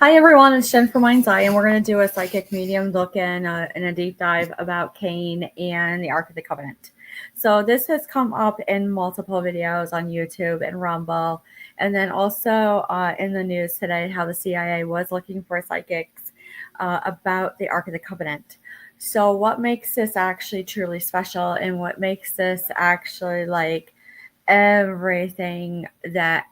Hi everyone, it's Jen from Mind's Eye, and we're going to do a psychic medium look in a deep dive about Cain and the Ark of the Covenant. So this has come up in multiple videos on YouTube and Rumble, and then also in the news today how the CIA was looking for psychics about the Ark of the Covenant. So what makes this actually truly special, and what makes this actually like everything that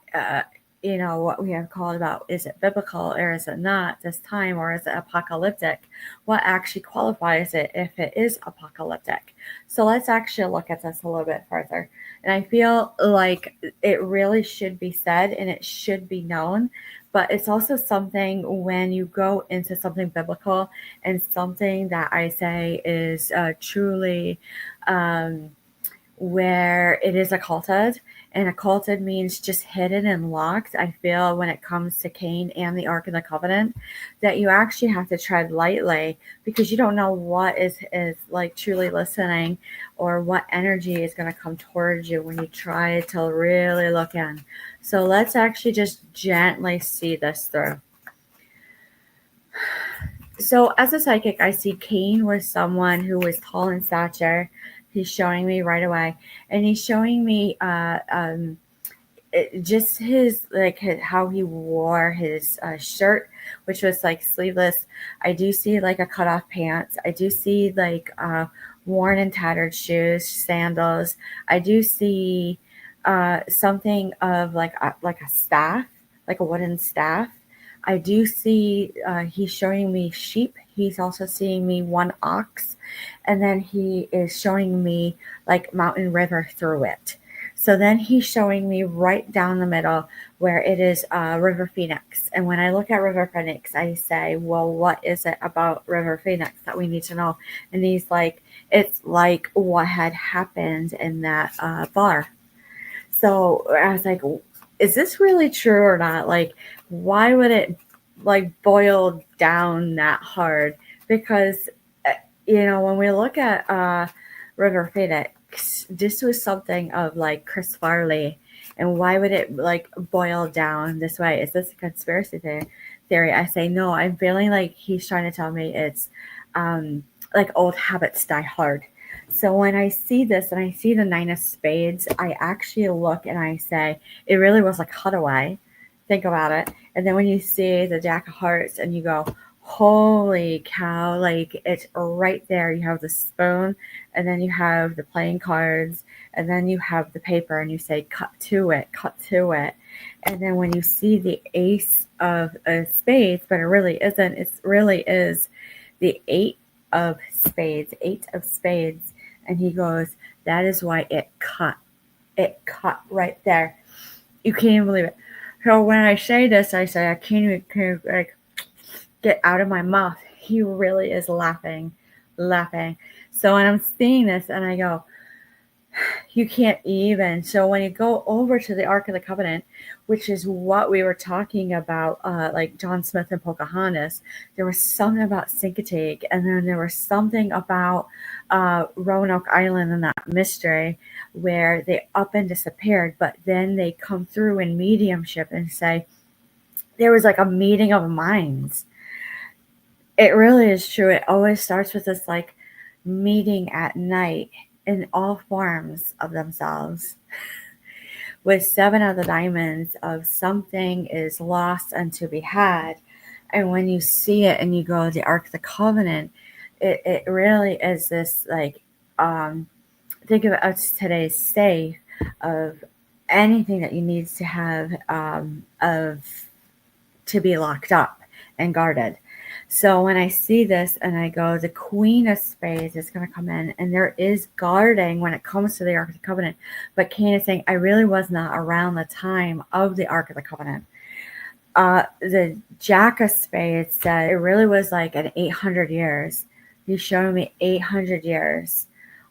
what we have called about, is it biblical or is it not this time, or is it apocalyptic? What actually qualifies it if it is apocalyptic? So let's actually look at this a little bit further. And I feel like it really should be said and it should be known, but it's also something when you go into something biblical and something that I say is truly where it is occulted, and occulted means just hidden and locked. I feel when it comes to Cain and the Ark of the Covenant that you actually have to tread lightly, because you don't know what is like truly listening, or what energy is going to come towards you when you try to really look in. So let's actually just gently see this through. So as a psychic, I see Cain was someone who was tall in stature. He's showing me right away, and he's showing me just his how he wore his shirt, which was like sleeveless. I do see like a cut off pants. I do see like worn and tattered shoes, sandals. I do see something of like a staff, like a wooden staff. I do see he's showing me sheep. He's also seeing me one ox, and then he is showing me like mountain river through it. So then he's showing me right down the middle where it is River Phoenix. And when I look at River Phoenix, I say, well, what is it about River Phoenix that we need to know? And he's like, it's like what had happened in that bar. So I was like, is this really true or not? Like, why would it like boil down that hard? Because, when we look at River Phoenix, this was something of like Chris Farley. And why would it like boil down this way? Is this a conspiracy theory? I say, no, I'm feeling like he's trying to tell me it's like old habits die hard. So when I see this and I see the 9 of spades, I actually look and I say, it really was a cutaway. Think about it. And then when you see the Jack of Hearts and you go, holy cow, like it's right there. You have the spoon, and then you have the playing cards, and then you have the paper, and you say, cut to it, cut to it. And then when you see the ace of spades, but it really isn't, it really is the 8 of spades, 8 of spades. And he goes, that is why it cut right there. You can't even believe it. So when I say this, I say, I can't even like get out of my mouth. He really is laughing. So when I'm seeing this and I go, you can't even. So when you go over to the Ark of the Covenant, which is what we were talking about, like John Smith and Pocahontas, there was something about Sinkatig, and then there was something about Roanoke Island and that mystery where they up and disappeared, but then they come through in mediumship and say there was like a meeting of minds. It really is true. It always starts with this like meeting at night in all forms of themselves. With 7 of the diamonds of something is lost and to be had. And when you see it and you go the Ark of the Covenant, it really is this like think of it as today's safe of anything that you need to have of to be locked up and guarded. So when I see this and I go, the Queen of Spades is going to come in, and there is guarding when it comes to the Ark of the Covenant. But Cain is saying, I really was not around the time of the Ark of the Covenant. The Jack of Spades said it really was like an 800 years. He's showing me 800 years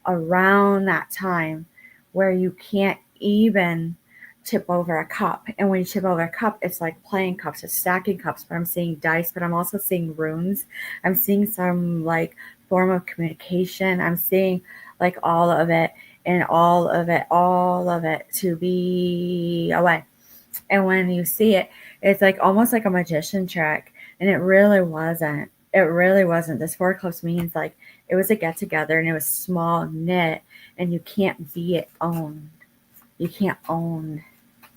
around that time where you can't even tip over a cup. And when you tip over a cup, it's like playing cups, it's stacking cups, but I'm seeing dice, but I'm also seeing runes. I'm seeing some like form of communication. I'm seeing like all of it, and all of it to be away. And when you see it, it's like almost like a magician trick. And it really wasn't. It really wasn't. This Four of Clubs means like it was a get together and it was small knit, and you can't be it owned. You can't own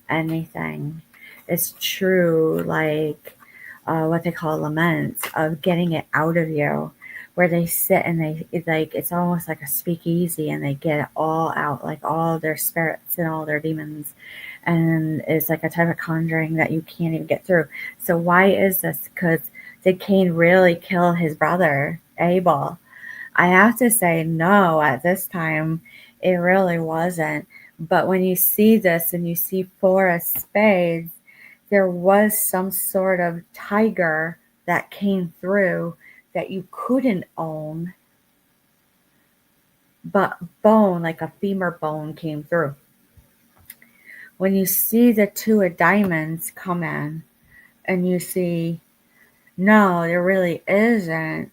anything. It's true, like what they call laments of getting it out of you, where they sit and it's almost like a speakeasy, and they get it all out, like all their spirits and all their demons, and it's like a type of conjuring that you can't even get through. So why is this? Because did Cain really kill his brother Abel? I have to say no. At this time, it really wasn't. But when you see this and you see Four of Spades, there was some sort of tiger that came through that you couldn't own, but bone, like a femur bone, came through. When you see the Two of Diamonds come in and you see, no, there really isn't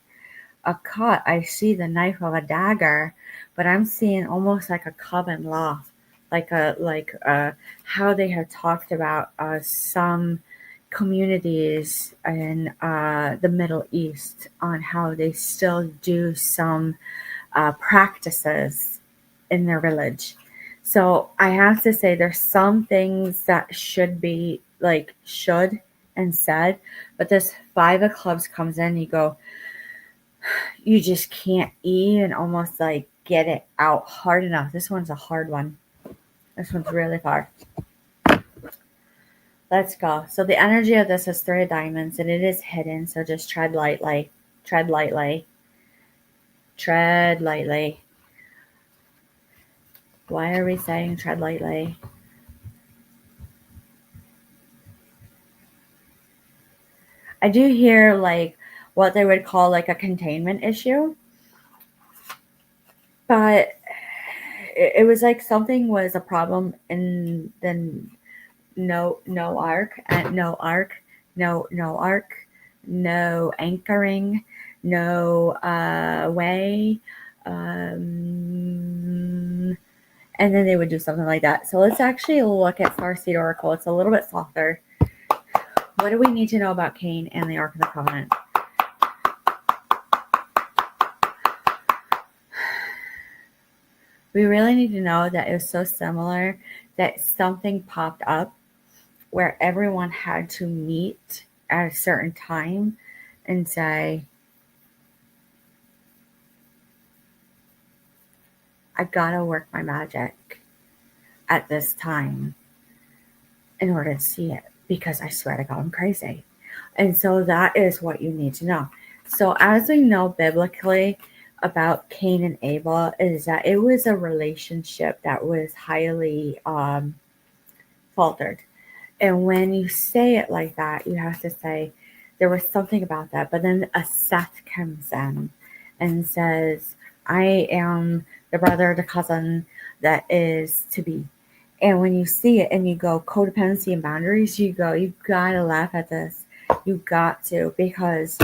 a cut. I see the knife of a dagger, but I'm seeing almost like a coven loft, like how they have talked about some communities in the Middle East on how they still do some practices in their village. So I have to say there's some things that should be like should and said, but this Five of Clubs comes in, you go, you just can't even almost like get it out hard enough. This one's a hard one. This one's really hard. Let's go. So the energy of this is Three of Diamonds, and it is hidden. So just tread lightly. Tread lightly. Tread lightly. Why are we saying tread lightly? I do hear like what they would call like a containment issue. But it was like something was a problem in the no arc, no arc, no arc, no anchoring, no way. And then they would do something like that. So let's actually look at Starseed Oracle. It's a little bit softer. What do we need to know about Cain and the Ark of the Covenant? We really need to know that it was so similar that something popped up where everyone had to meet at a certain time and say, I gotta work my magic at this time in order to see it, because I swear to God, I'm crazy. And so that is what you need to know. So as we know biblically about Cain and Abel, is that it was a relationship that was highly faltered. And when you say it like that, you have to say there was something about that. But then a Seth comes in and says, I am the brother, the cousin that is to be. And when you see it and you go codependency and boundaries, you go, you gotta laugh at this. You got to, because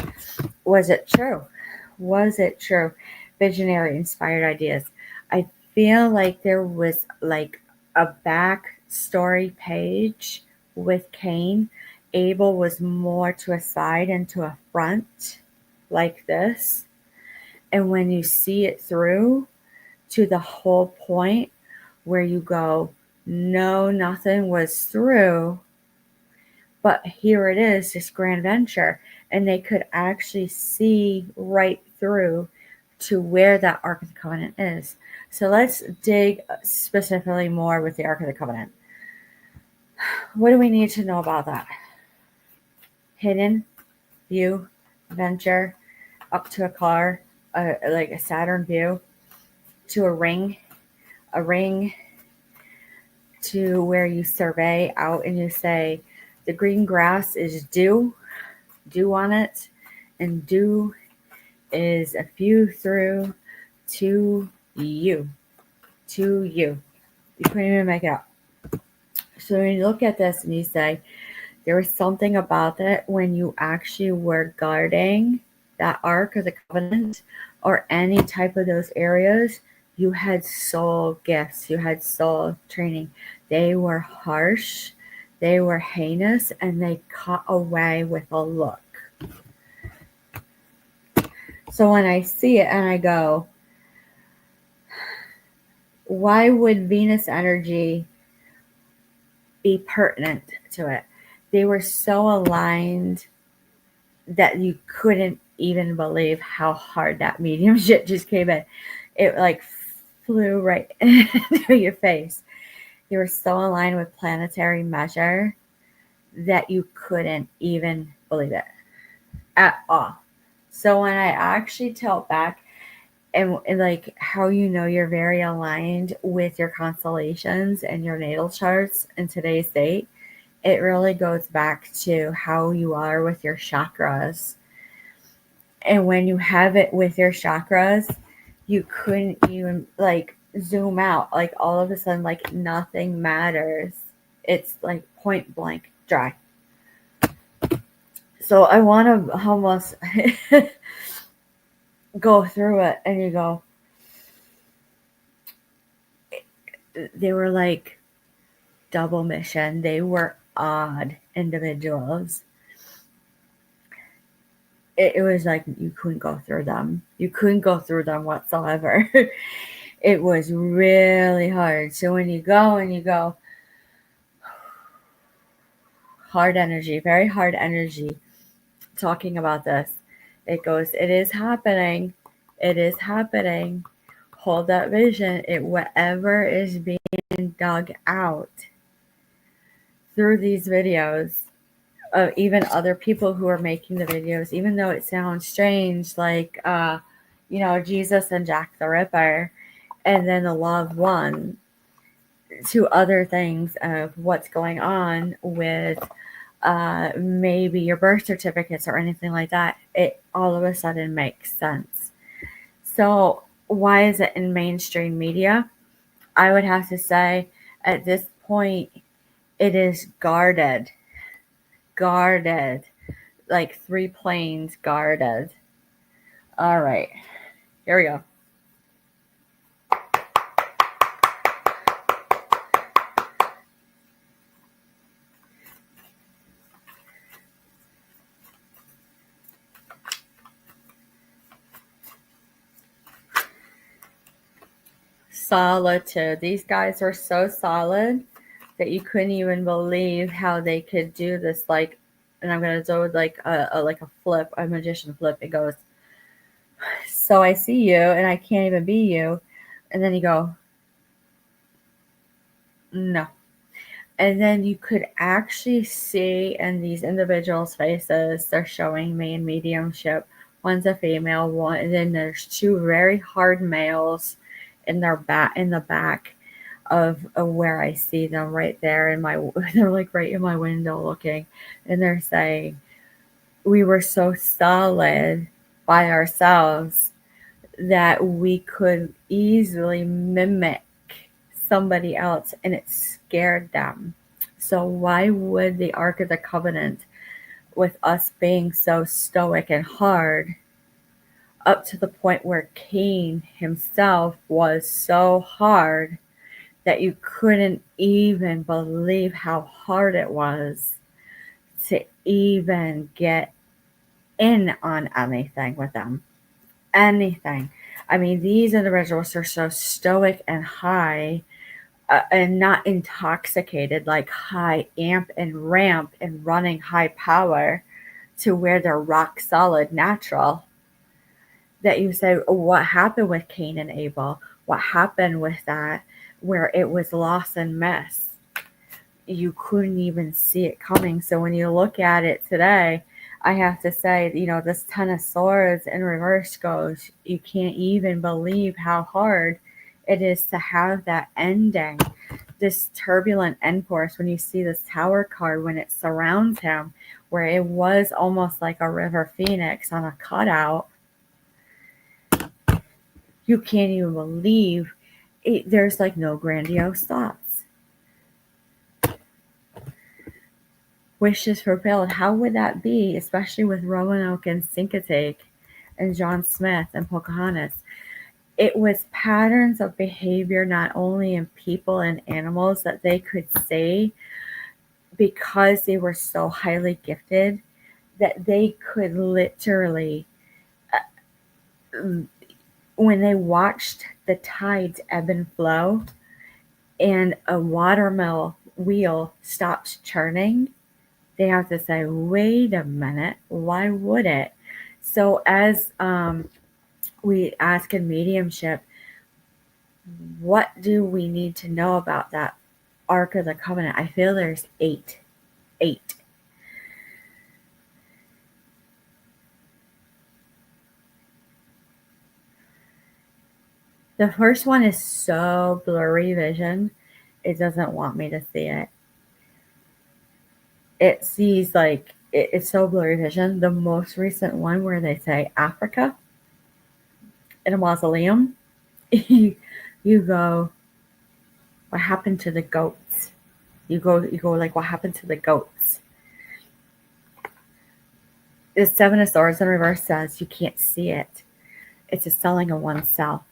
was it true? Was it true? Visionary, inspired ideas. I feel like there was like a backstory page with Cain. Abel was more to a side and to a front, like this. And when you see it through to the whole point where you go, no, nothing was through, but here it is, this grand venture. And they could actually see right through to where that Ark of the Covenant is. So let's dig specifically more with the Ark of the Covenant. What do we need to know about that? Hidden, view, venture, up to a car, like a Saturn view, to a ring to where you survey out and you say, the green grass is dew on it, and dew is a view through to you. You couldn't even make it up. So when you look at this and you say, there was something about it when you actually were guarding that Ark of the Covenant or any type of those areas, you had soul gifts, you had soul training. They were harsh, they were heinous, and they cut away with a look. So when I see it and I go, why would Venus energy be pertinent to it? They were so aligned that you couldn't even believe how hard that medium shit just came in. It like flew right into your face. You were so aligned with planetary measure that you couldn't even believe it at all. So when I actually tilt back and like how you know you're very aligned with your constellations and your natal charts in today's date, it really goes back to how you are with your chakras. And when you have it with your chakras, you couldn't even like zoom out. Like all of a sudden, like nothing matters. It's like point blank dry. So I want to almost go through it and you go, they were like double mission. They were odd individuals. It was like you couldn't go through them. You couldn't go through them whatsoever. It was really hard. So when you go, hard energy, very hard energy, talking about this, it goes, it is happening. It is happening. Hold that vision. It whatever is being dug out through these videos of even other people who are making the videos, even though it sounds strange, like Jesus and Jack the Ripper, and then the loved one, to other things of what's going on with maybe your birth certificates or anything like that, it all of a sudden makes sense. So why is it in mainstream media? I would have to say at this point, it is guarded, like 3 planes guarded. All right, here we go. Solitude. These guys were so solid that you couldn't even believe how they could do this. Like, and I'm gonna do like a flip, a magician flip. It goes, so I see you and I can't even be you, and then you go, no, and then you could actually see in these individuals' faces, they're showing me in mediumship. One's a female, one, and then there's 2 very hard males in the back of where I see them right there in my they're like right in my window looking, and they're saying we were so solid by ourselves that we could easily mimic somebody else and it scared them. So why would the Ark of the Covenant, with us being so stoic and hard, up to the point where Cain himself was so hard that you couldn't even believe how hard it was to even get in on anything with them. Anything. I mean, these individuals are so stoic and high and not intoxicated, like high amp and ramp and running high power to where they're rock solid natural. That you say, oh, what happened with Cain and Abel? What happened with that? Where it was loss and mess. You couldn't even see it coming. So when you look at it today, I have to say, this 10 of Swords in reverse goes, you can't even believe how hard it is to have that ending. This turbulent end course, when you see this Tower card, when it surrounds him, where it was almost like a river phoenix on a cutout, you can't even believe it. There's like no grandiose thoughts. Wishes fulfilled. How would that be, especially with Roanoke and Sinkatake and John Smith and Pocahontas? It was patterns of behavior, not only in people and animals, that they could see because they were so highly gifted that they could literally when they watched the tides ebb and flow and a watermill wheel stops churning, they have to say, wait a minute, why would it? So as we ask in mediumship, what do we need to know about that Ark of the Covenant? I feel there's eight. The first one is so blurry vision, it doesn't want me to see it. It sees like it's so blurry vision. The most recent one where they say Africa in a mausoleum, you go, what happened to the goats? You go like, what happened to the goats? The Seven of Swords in reverse says you can't see it. It's a selling of oneself.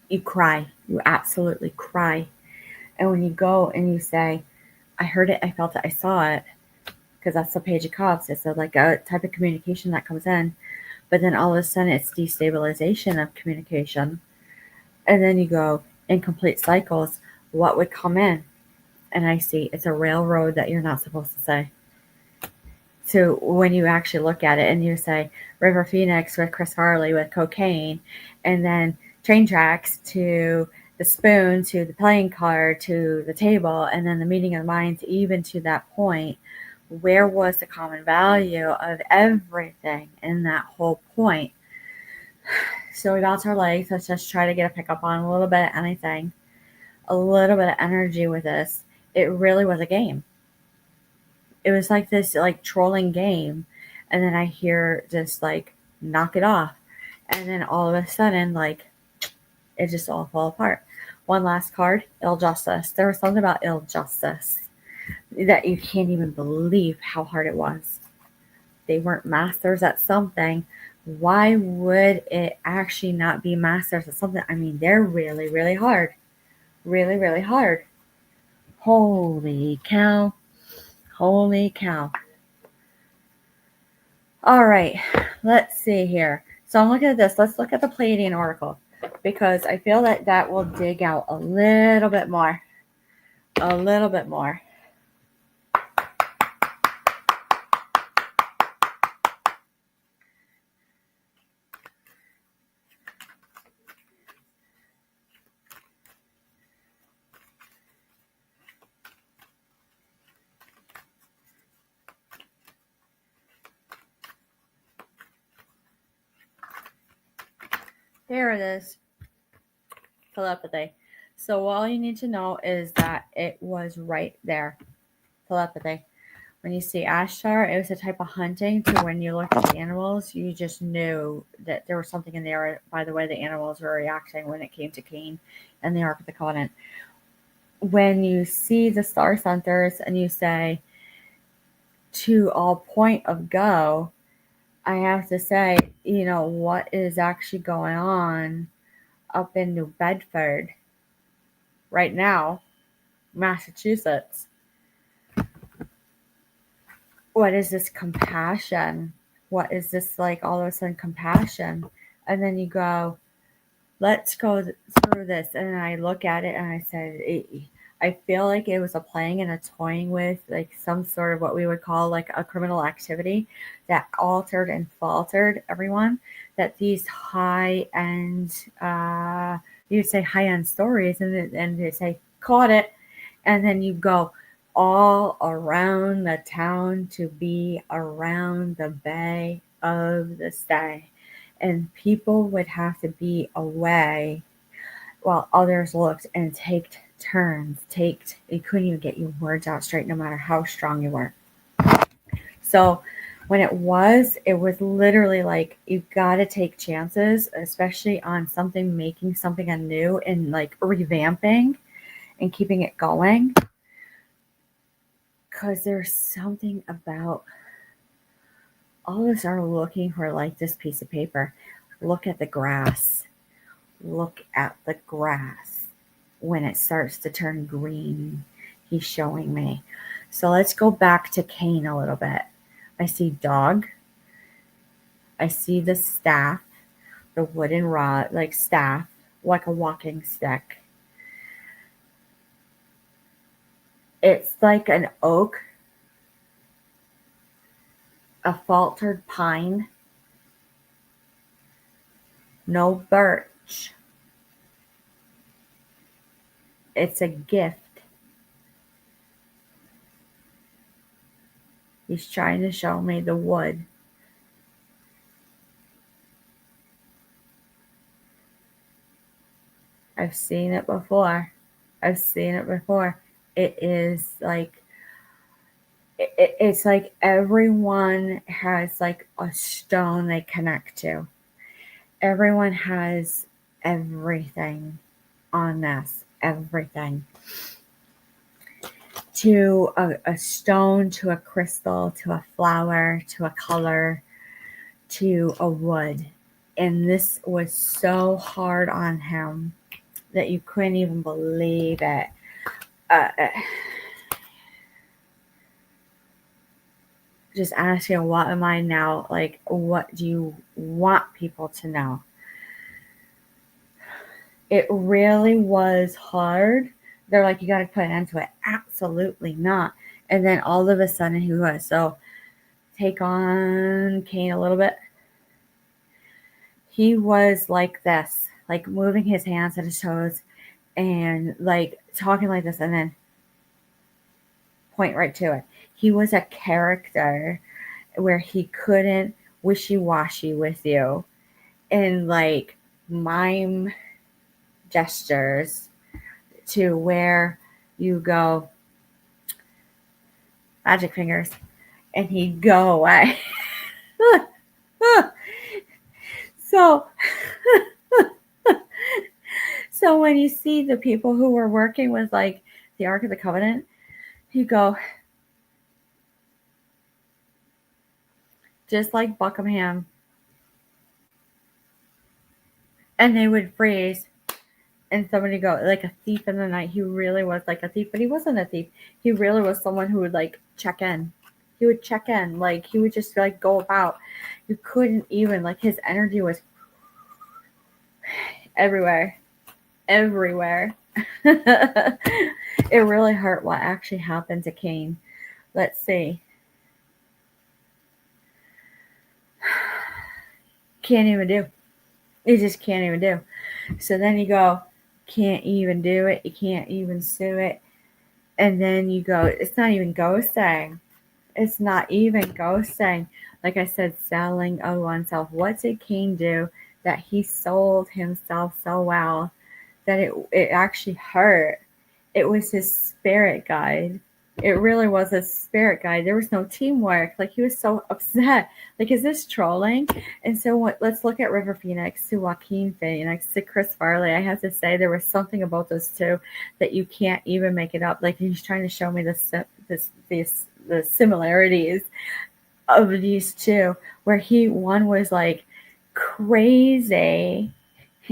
You cry. You absolutely cry. And when you go and you say, I heard it, I felt it, I saw it, because that's the Page of Cups. It's like a type of communication that comes in. But then all of a sudden it's destabilization of communication. And then you go in complete cycles. What would come in? And I see it's a railroad that you're not supposed to say. So when you actually look at it and you say River Phoenix with Chris Farley with cocaine, and then train tracks to the spoon, to the playing card, to the table, and then the meeting of the minds, even to that point, where was the common value of everything in that whole point? So we bounce our legs. Let's just try to get a pickup on a little bit of anything, a little bit of energy with this. It really was a game. It was like this like trolling game, and then I hear just like knock it off, and then all of a sudden like it just all fall apart. One last card, ill justice. There was something about ill justice that you can't even believe how hard it was. They weren't masters at something. Why would it actually not be masters at something? I mean, they're really, really hard. Really, really hard. Holy cow. Holy cow. All right, let's see here. So I'm looking at this. Let's look at the Pleiadian Oracle, because I feel that that will dig out a little bit more. A little bit more. There it is. Telepathy. So all you need to know is that it was right there. Telepathy. When you see Ashtar, it was a type of hunting to when you looked at the animals, you just knew that there was something in there by the way the animals were reacting when it came to Cain and the Ark of the Covenant. When you see the star centers and you say, to all point of go, I have to say, what is actually going on up in New Bedford right now, Massachusetts? What is this compassion? What is this like all of a sudden compassion? And then you go, let's go through this. And I look at it and I said, I feel like it was a playing and a toying with like some sort of what we would call like a criminal activity that altered and faltered everyone. That these high-end, you'd say high-end stories, and they say, caught it. And then you go all around the town to be around the Bay of the Stay. And people would have to be away while others looked and take turns. You couldn't even get your words out straight no matter how strong you were. So when it was literally like you got to take chances, especially on something, making something anew and like revamping and keeping it going. Because there's something about all of us are looking for like this piece of paper. Look at the grass. Look at the grass. When it starts to turn green, he's showing me. So let's go back to Cain a little bit. I see dog. I see the staff, the wooden rod, like staff, like a walking stick. It's like an oak, a faltered pine, no birch. It's a gift. He's trying to show me the wood. I've seen it before. I've seen it before. It is like, it's like everyone has like a stone they connect to. Everyone has everything on this. Everything. To a stone, to a crystal, to a flower, to a color, to a wood. And this was so hard on him that you couldn't even believe it. Just asking, what am I now? Like, what do you want people to know? It really was hard. They're like, you got to put an end to it. Absolutely not. And then all of a sudden he was. So take on Cain a little bit. He was like this, like moving his hands and his toes and like talking like this and then point right to it. He was a character where he couldn't wishy-washy with you and like mime gestures to where you go magic fingers and he'd go away. So so when you see the people who were working with like the Ark of the Covenant, you go just like Buckingham, and they would freeze and somebody go like a thief in the night. He really was like a thief, but he wasn't a thief. He really was someone who would like check in. He would check in, like he would just like go about. You couldn't even like his energy was everywhere. It really hurt what actually happened to Cain. Let's see. Can't even do. You just can't even do. So then you go, can't even do it. You can't even sue it. And then you go, it's not even ghosting. It's not even ghosting. Like I said, selling of oneself. What did Cain do that he sold himself so well that it actually hurt? It was his spirit guide. It really was a spirit guide. There was no teamwork. Like he was so upset. Like, is this trolling? And so let's look at River Phoenix to Joaquin Phoenix to Chris Farley. I have to say there was something about those two that you can't even make it up. Like he's trying to show me the similarities of these two, where one was like crazy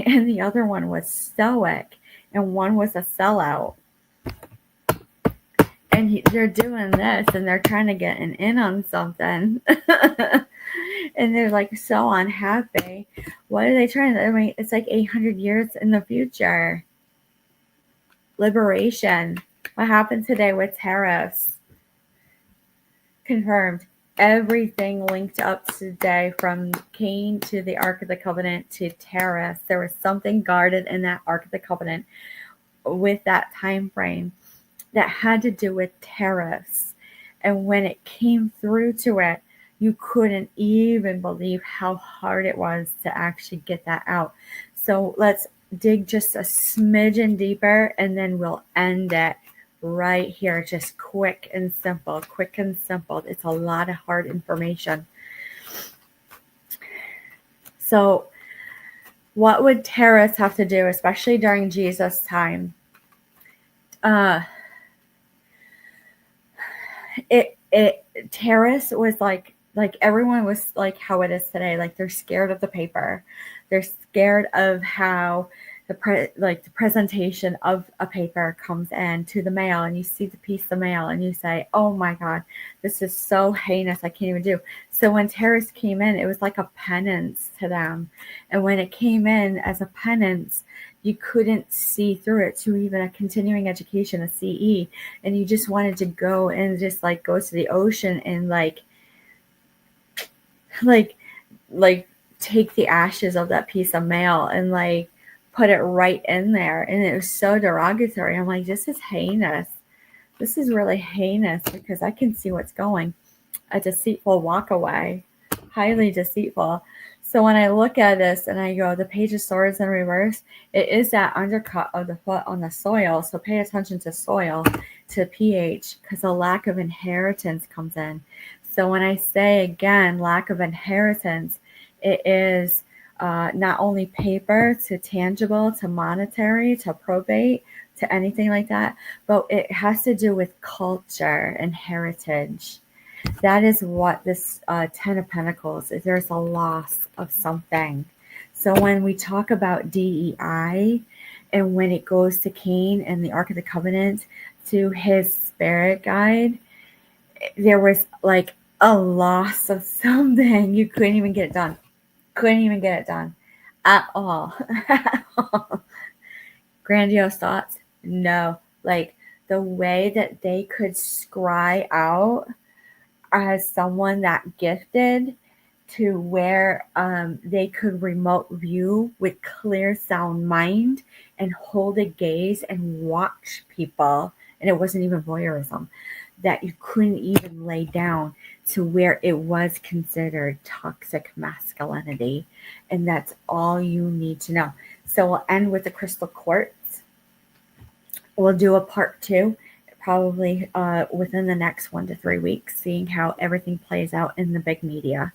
and the other one was stoic and one was a sellout. And they're doing this and they're trying to get an in on something. And they're like so unhappy. What are they trying to? I mean, it's like 800 years in the future. Liberation. What happened today with tariffs? Confirmed. Everything linked up today from Cain to the Ark of the Covenant to tariffs. There was something guarded in that Ark of the Covenant with that time frame that had to do with tariffs. And when it came through to it, you couldn't even believe how hard it was to actually get that out. So let's dig just a smidgen deeper and then we'll end it right here. Just quick and simple. It's a lot of hard information. So what would tariffs have to do, especially during Jesus' time? Tariffs was like everyone was like how it is today. Like they're scared of the paper. They're scared of how the presentation of a paper comes in to the mail, and you see the piece of mail and you say, oh my God, this is so heinous, I can't even do. So when terrorists came in, it was like a penance to them. And when it came in as a penance, you couldn't see through it to even a continuing education, a CE, and you just wanted to go and just like go to the ocean and like like take the ashes of that piece of mail and like put it right in there. And it was so derogatory. I'm like, this is heinous. This is really heinous because I can see what's going. A deceitful walk away, highly deceitful. So when I look at this and I go, the Page of Swords in reverse, it is that undercut of the foot on the soil. So pay attention to soil, to pH, because a lack of inheritance comes in. So when I say again, lack of inheritance, it is not only paper to tangible, to monetary, to probate, to anything like that, but it has to do with culture and heritage. That is what this Ten of Pentacles is. There's a loss of something. So when we talk about DEI and when it goes to Cain and the Ark of the Covenant to his spirit guide, there was like a loss of something. You couldn't even get it done. Couldn't even get it done at all. Grandiose thoughts? No. Like the way that they could scry out as someone that gifted to where they could remote view with clear sound mind and hold a gaze and watch people. And it wasn't even voyeurism, that you couldn't even lay down, to where it was considered toxic masculinity. And that's all you need to know. So we'll end with the crystal quartz. We'll do a part 2 probably within the next 1 to 3 weeks, seeing how everything plays out in the big media.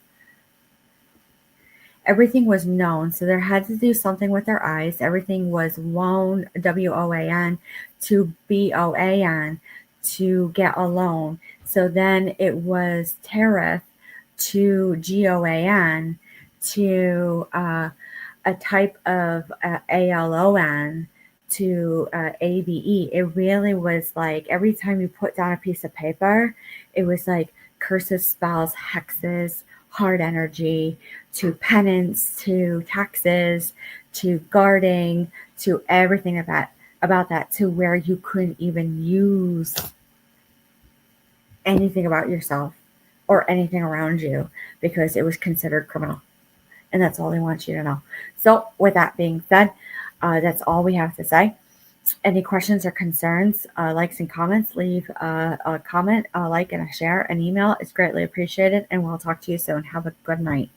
Everything was known, so there had to do something with their eyes. Everything was woan, WOAN, to BOAN, to get a loan. So then it was tariff, to GOAN, to a type of ALON, to ABE. It really was like every time you put down a piece of paper, it was like curses, spells, hexes, hard energy, to penance, to taxes, to guarding, to everything about that, to where you couldn't even use anything about yourself or anything around you because it was considered criminal. And that's all they want you to know. So with that being said, that's all we have to say. Any questions or concerns, likes and comments, leave a comment, a like, and a share. An email is greatly appreciated. And we'll talk to you soon. Have a good night.